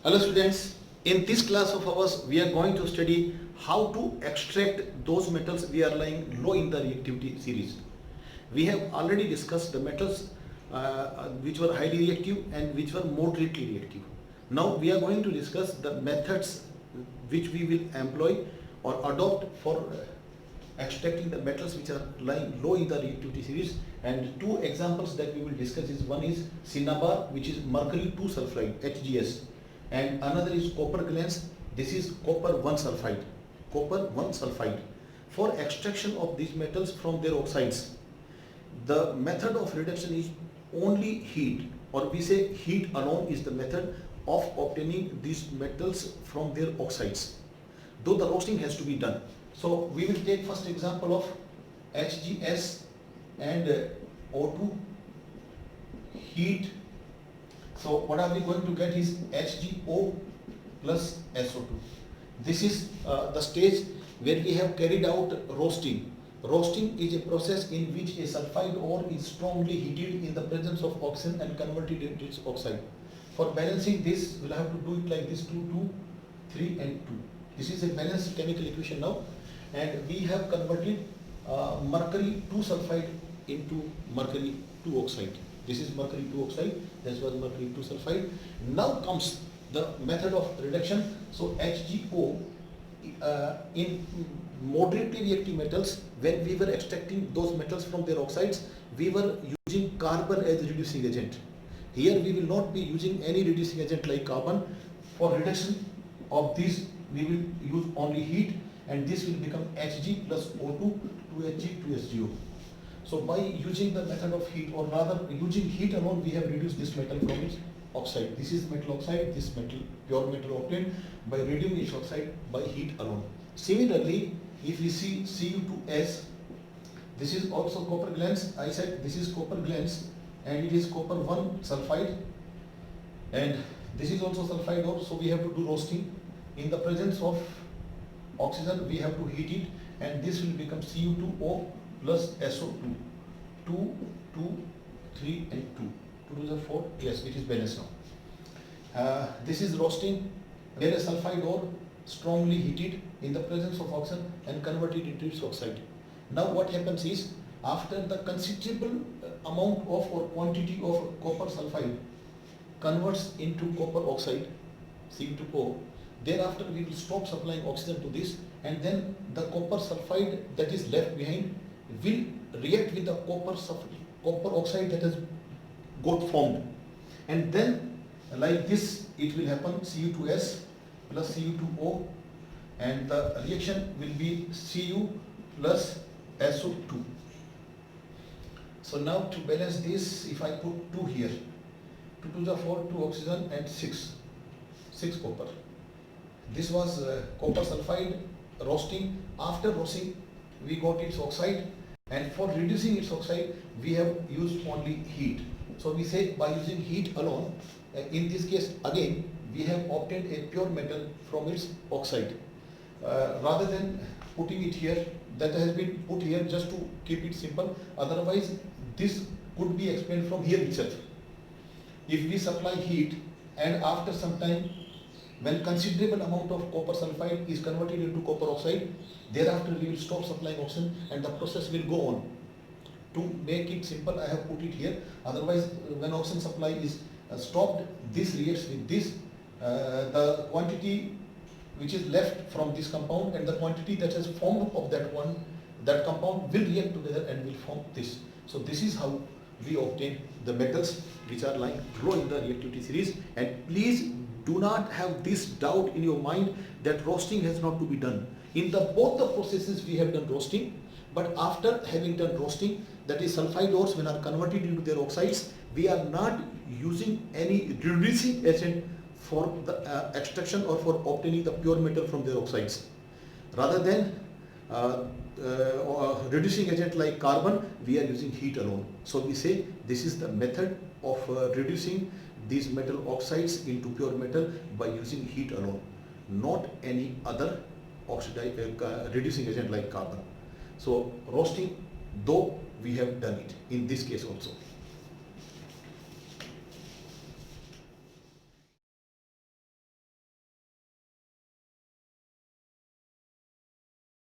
Hello students, in this class of ours we are going to study how to extract those metals we are lying low in the reactivity series. We have already discussed the metals which were highly reactive and which were moderately reactive. Now we are going to discuss the methods which we will employ or adopt for extracting the metals which are lying low in the reactivity series, and two examples that we will discuss is one is cinnabar, which is mercury 2 sulfide HGS, and another is copper glance. This is copper 1 sulfide. Copper 1 sulfide. For extraction of these metals from their oxides, the method of reduction is only heat, or we say heat alone is the method of obtaining these metals from their oxides, though the roasting has to be done. So we will take first example of HGS and O2 heat. So what are we going to get is HgO plus SO2. This is the stage where we have carried out roasting. Roasting is a process in which a sulfide ore is strongly heated in the presence of oxygen and converted into its oxide. For balancing this, we'll have to do it like this: 2, 2, 3 and 2. This is a balanced chemical equation now, and we have converted mercury 2 sulfide into mercury 2 oxide. This is mercury 2 oxide, this was mercury 2 sulfide. Now comes the method of reduction. So HgO, in moderately reactive metals, when we were extracting those metals from their oxides, we were using carbon as reducing agent. Here we will not be using any reducing agent like carbon. For reduction of these, we will use only heat, and this will become Hg plus O2, 2Hg, 2SgO. So by using the method of heat, or rather using heat alone, we have reduced this metal from its oxide. This is metal oxide, this metal, pure metal obtained by reducing its oxide by heat alone. Similarly, if we see Cu2S, this is also copper glance. I said this is copper glance, and it is copper 1 sulfide, and this is also sulfide ore. So we have to do roasting. In the presence of oxygen, we have to heat it, and this will become Cu2O plus SO2. 2, 2, 3 and 2. 2 to the 4. Yes, it is balanced now. This is roasting, where a sulfide ore strongly heated in the presence of oxygen and converted into its oxide. Now what happens is, after the considerable amount of or quantity of copper sulfide converts into copper oxide, Cu2O, thereafter we will stop supplying oxygen to this, and then the copper sulfide that is left behind will react with the copper oxide that has got formed, and then like this it will happen: Cu2S plus Cu2O, and the reaction will be Cu plus SO2. So now to balance this, if I put 2 here, 2 to the 4, 2 oxygen and 6 copper. This was copper sulfide roasting. After roasting, we got its oxide, and for reducing its oxide, we have used only heat. So we say by using heat alone, in this case again, we have obtained a pure metal from its oxide. Rather than putting it here, that has been put here just to keep it simple. Otherwise, this could be explained from here itself. If we supply heat, and after some time, when considerable amount of copper sulfide is converted into copper oxide, thereafter we will stop supplying oxygen, and the process will go on. To make it simple, I have put it here. Otherwise, when oxygen supply is stopped, this reacts with this. The quantity which is left from this compound and the quantity that has formed of that compound will react together and will form this. So this is how we obtain the metals which are lying low in the reactivity series. And please do not have this doubt in your mind that roasting has not to be done. In both the processes we have done roasting, but after having done roasting, that is sulfide ores when are converted into their oxides, we are not using any reducing agent for the extraction or for obtaining the pure metal from their oxides. Rather than reducing agent like carbon, we are using heat alone. So we say this is the method of reducing these metal oxides into pure metal by using heat alone, not any other reducing agent like carbon. So roasting, though we have done it in this case also.